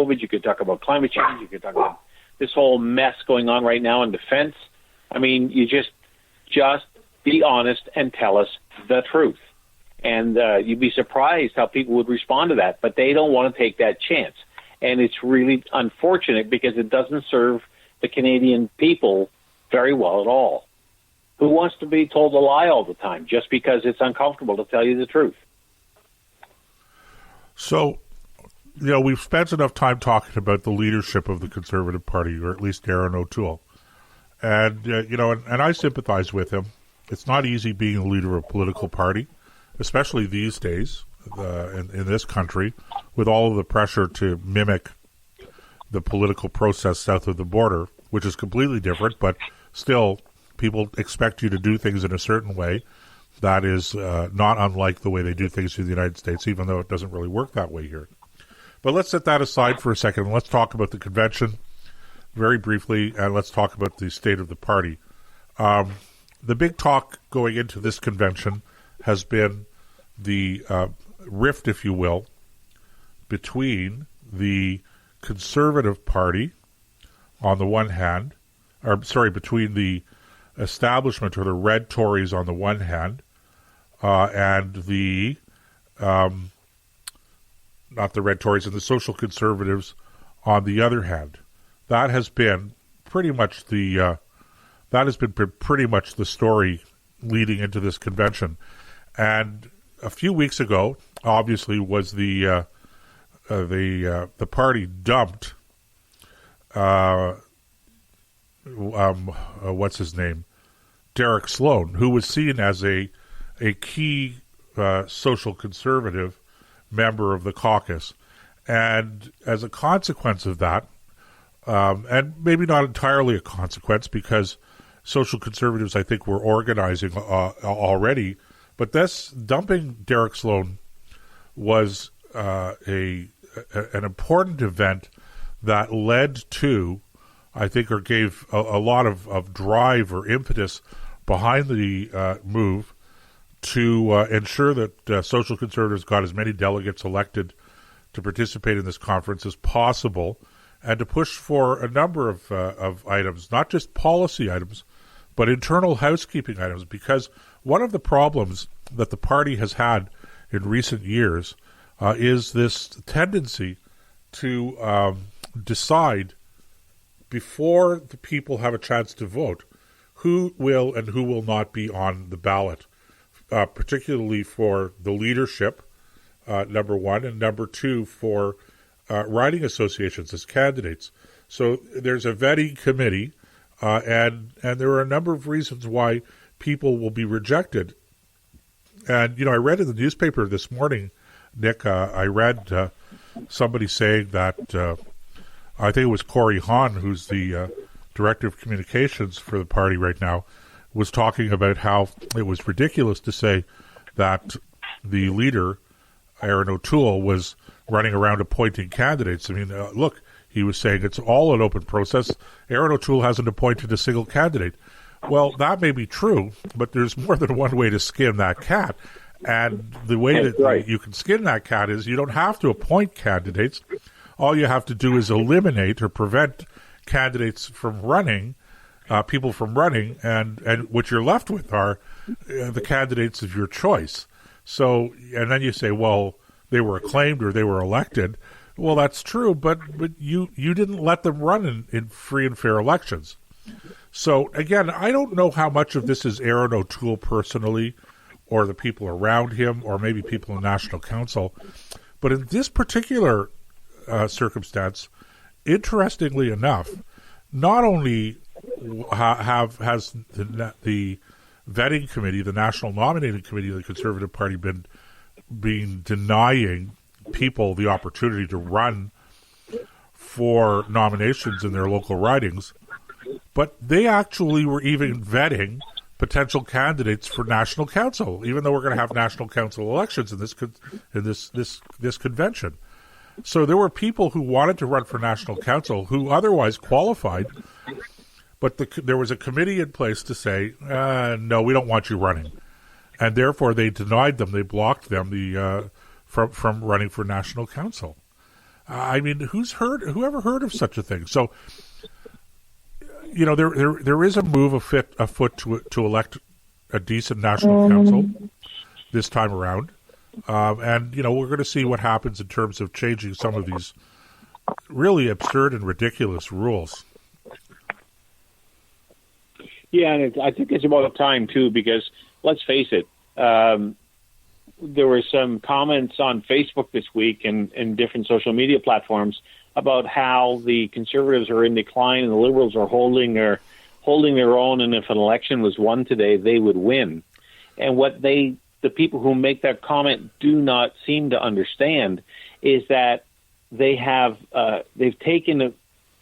COVID, you could talk about climate change, you could talk about this whole mess going on right now in defense. I mean, you just be honest and tell us the truth. And you'd be surprised how people would respond to that, but they don't want to take that chance. And it's really unfortunate because it doesn't serve the Canadian people very well at all. Who wants to be told a lie all the time just because it's uncomfortable to tell you the truth? So, we've spent enough time talking about the leadership of the Conservative Party, or at least Erin O'Toole. And, and I sympathize with him. It's not easy being a leader of a political party, especially these days in this country, with all of the pressure to mimic the political process south of the border, which is completely different, but still people expect you to do things in a certain way that is not unlike the way they do things in the United States, even though it doesn't really work that way here. But let's set that aside for a second, and let's talk about the convention very briefly, and let's talk about the state of the party. The big talk going into this convention has been the rift, if you will, between the Conservative Party on the one hand, between the establishment or the Red Tories on the one hand, and the not the Red Tories and the Social Conservatives on the other hand. That has been pretty much the story leading into this convention. And a few weeks ago, obviously, was the party dumped. What's his name? Derek Sloan, who was seen as a key social conservative member of the caucus. And as a consequence of that, and maybe not entirely a consequence because social conservatives, I think, were organizing already, but this dumping Derek Sloan was an important event that led to, I think, or gave a lot of drive or impetus behind the move to ensure that social conservatives got as many delegates elected to participate in this conference as possible, and to push for a number of items, not just policy items, but internal housekeeping items, because one of the problems that the party has had in recent years is this tendency to decide before the people have a chance to vote who will and who will not be on the ballot, particularly for the leadership, number one, and number two, for riding associations as candidates. So there's a vetting committee, and there are a number of reasons why people will be rejected. And, I read in the newspaper this morning, Nick, I read somebody saying that, I think it was Corey Hahn, who's the director of communications for the party right now, was talking about how it was ridiculous to say that the leader, Erin O'Toole, was running around appointing candidates. I mean, look, he was saying it's all an open process. Erin O'Toole hasn't appointed a single candidate. Well, that may be true, but there's more than one way to skin that cat. And the way that you can skin that cat is you don't have to appoint candidates. All you have to do is eliminate or prevent candidates from running, people from running, and what you're left with are the candidates of your choice. So, and then you say, well, they were acclaimed or they were elected. Well, that's true, but you didn't let them run in free and fair elections. So, again, I don't know how much of this is Erin O'Toole personally or the people around him or maybe people in National Council. But in this particular circumstance, interestingly enough, not only has the vetting committee, the National Nominating Committee of the Conservative Party, been denying people the opportunity to run for nominations in their local ridings, but they actually were even vetting potential candidates for National Council, even though we're going to have National Council elections in this convention. So there were people who wanted to run for National Council who otherwise qualified, but there was a committee in place to say, no, we don't want you running. And therefore they denied them, they blocked them from running for National Council. I mean, whoever heard of such a thing? So, there is a move afoot to elect a decent national council this time around. And, we're going to see what happens in terms of changing some of these really absurd and ridiculous rules. Yeah, and I think it's about time, too, because let's face it, there were some comments on Facebook this week and different social media platforms about how the Conservatives are in decline and the Liberals are holding their own, and if an election was won today, they would win. And what the people who make that comment do not seem to understand is that they've taken it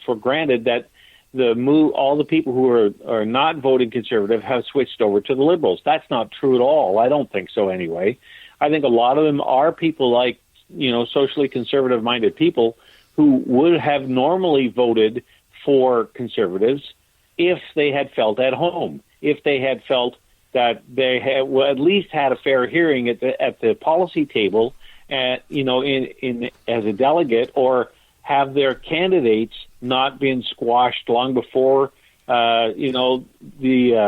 for granted that all the people who are not voting Conservative have switched over to the Liberals. That's not true at all. I don't think so anyway. I think a lot of them are people like, socially conservative-minded people who would have normally voted for Conservatives if they had felt at home, if they had felt that they had at least had a fair hearing at the policy table, in as a delegate, or have their candidates not been squashed long before the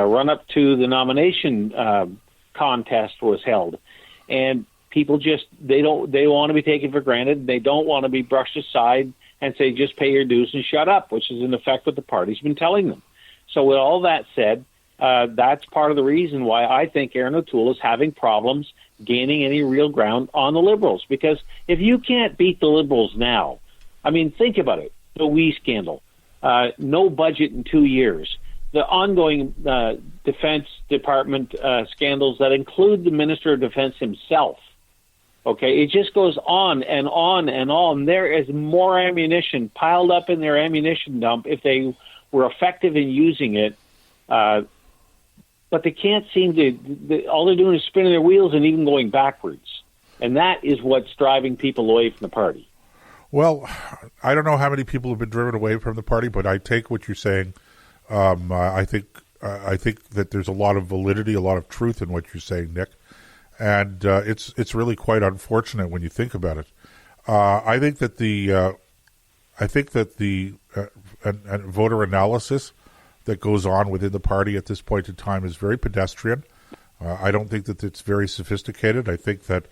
run up to the nomination contest was held. And people they want to be taken for granted. They don't want to be brushed aside and say, just pay your dues and shut up, which is in effect what the party's been telling them. So with all that said, that's part of the reason why I think Erin O'Toole is having problems gaining any real ground on the Liberals. Because if you can't beat the Liberals now, I mean, think about it. The WE scandal, no budget in 2 years, the ongoing Defense Department scandals that include the Minister of Defense himself. Okay, it just goes on and on and on. There is more ammunition piled up in their ammunition dump if they were effective in using it. But they can't seem to, all they're doing is spinning their wheels and even going backwards. And that is what's driving people away from the party. Well, I don't know how many people have been driven away from the party, but I take what you're saying. I think that there's a lot of validity, a lot of truth in what you're saying, Nick. And it's really quite unfortunate when you think about it. I think that the voter analysis that goes on within the party at this point in time is very pedestrian. I don't think that it's very sophisticated. I think that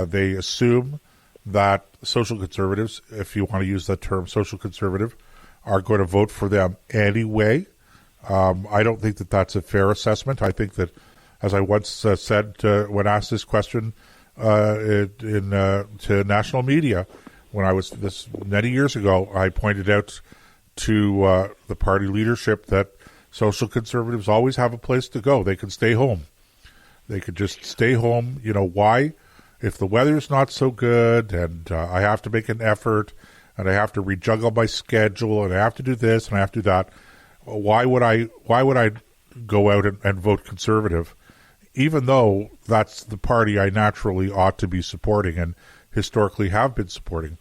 they assume that social conservatives, if you want to use that term, social conservative, are going to vote for them anyway. I don't think that that's a fair assessment. I think that, as I once said when asked this question to national media, when I was this many years ago, I pointed out to the party leadership that social conservatives always have a place to go. They can stay home. They could just stay home. You know, why? If the weather's not so good and I have to make an effort and I have to rejuggle my schedule and I have to do this and I have to do that, why would I go out and vote conservative, even though that's the party I naturally ought to be supporting and historically have been supporting?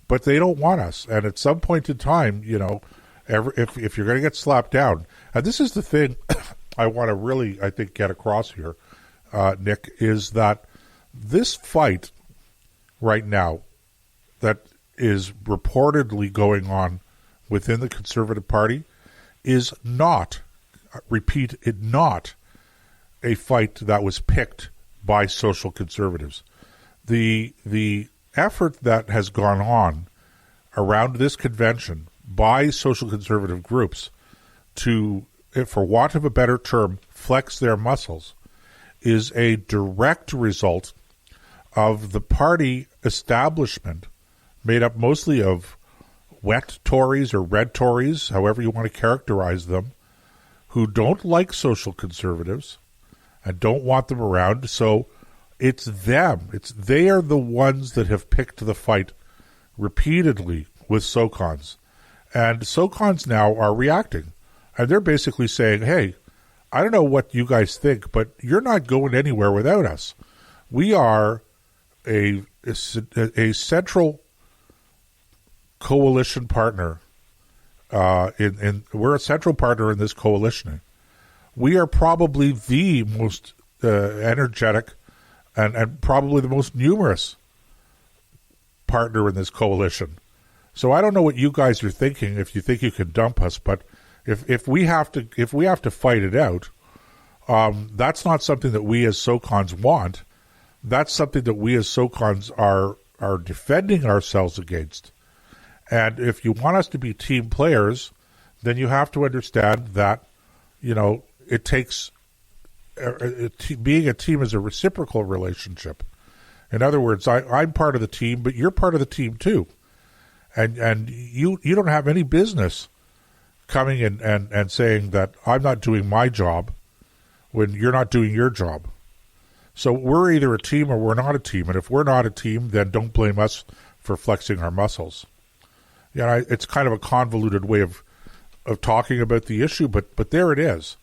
But they don't want us. And at some point in time, you know, if you're going to get slapped down, and this is the thing I want to really, I think, get across here, Nick, is that this fight right now that is reportedly going on within the Conservative Party is not, repeat it, not a fight that was picked by social conservatives. The effort that has gone on around this convention by social conservative groups to, for want of a better term, flex their muscles is a direct result of the party establishment made up mostly of wet Tories or red Tories, however you want to characterize them, who don't like social conservatives and don't want them around. So it's them. They are the ones that have picked the fight repeatedly with SOCONs. And SOCONs now are reacting. And they're basically saying, hey, I don't know what you guys think, but you're not going anywhere without us. We are a central coalition partner. We're a central partner in this coalition. We are probably the most energetic and probably the most numerous partner in this coalition. So I don't know what you guys are thinking if you think you can dump us, but if we have to fight it out, that's not something that we as SOCONs want. That's something that we as SOCONs are defending ourselves against. And if you want us to be team players, then you have to understand that, it takes being a team is a reciprocal relationship. In other words, I'm part of the team, but you're part of the team too. And you don't have any business coming in and saying that I'm not doing my job when you're not doing your job. So we're either a team or we're not a team. And if we're not a team, then don't blame us for flexing our muscles. It's kind of a convoluted way of talking about the issue, but there it is.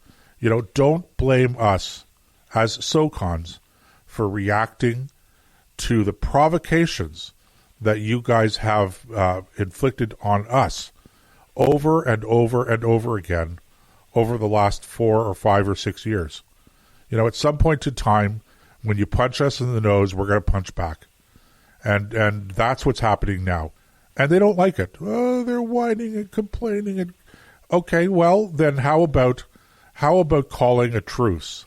Don't blame us as SOCONs for reacting to the provocations that you guys have inflicted on us over and over and over again over the last 4 or 5 or 6 years. At some point in time, when you punch us in the nose, we're going to punch back. And that's what's happening now. And they don't like it. Oh, they're whining and complaining. And okay, well, then how about calling a truce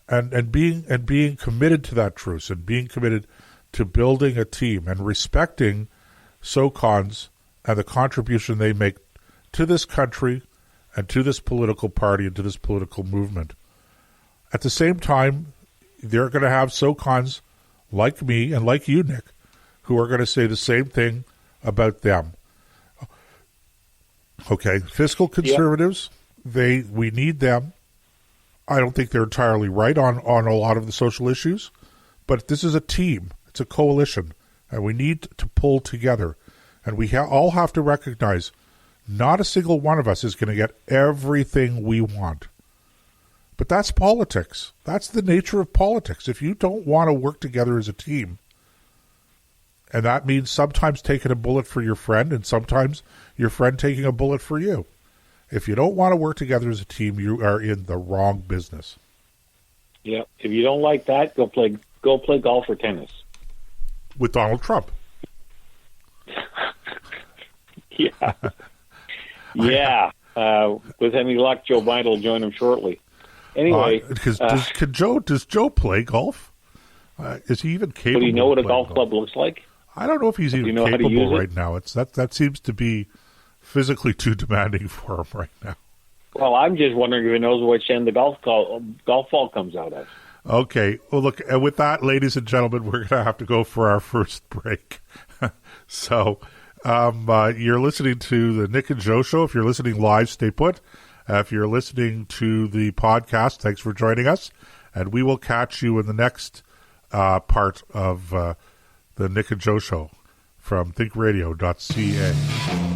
and being committed to that truce and being committed to building a team and respecting SOCONs and the contribution they make to this country and to this political party and to this political movement. At the same time, they're going to have SOCONs like me and like you, Nick, who are going to say the same thing about them. Okay, fiscal conservatives, we need them. I don't think they're entirely right on a lot of the social issues, but this is a team. It's a coalition, and we need to pull together. And we all have to recognize not a single one of us is going to get everything we want. But that's politics. That's the nature of politics. If you don't want to work together as a team, and that means sometimes taking a bullet for your friend and sometimes your friend taking a bullet for you. If you don't want to work together as a team, you are in the wrong business. Yeah. If you don't like that, go play golf or tennis. With Donald Trump. Yeah. Yeah. With any luck, Joe Biden will join him shortly. Anyway. Does Joe play golf? Is he even capable? Do you know what a golf golf club looks like? I don't know if he's even capable right now. That seems to be physically too demanding for him right now. Well, I'm just wondering if he knows which end the golf ball comes out of. Okay. Well, look, and with that, ladies and gentlemen, we're going to have to go for our first break. So you're listening to the Nick and Joe Show. If you're listening live, stay put. If you're listening to the podcast, thanks for joining us. And we will catch you in the next part of the Nick and Joe Show from ThinkRadio.ca.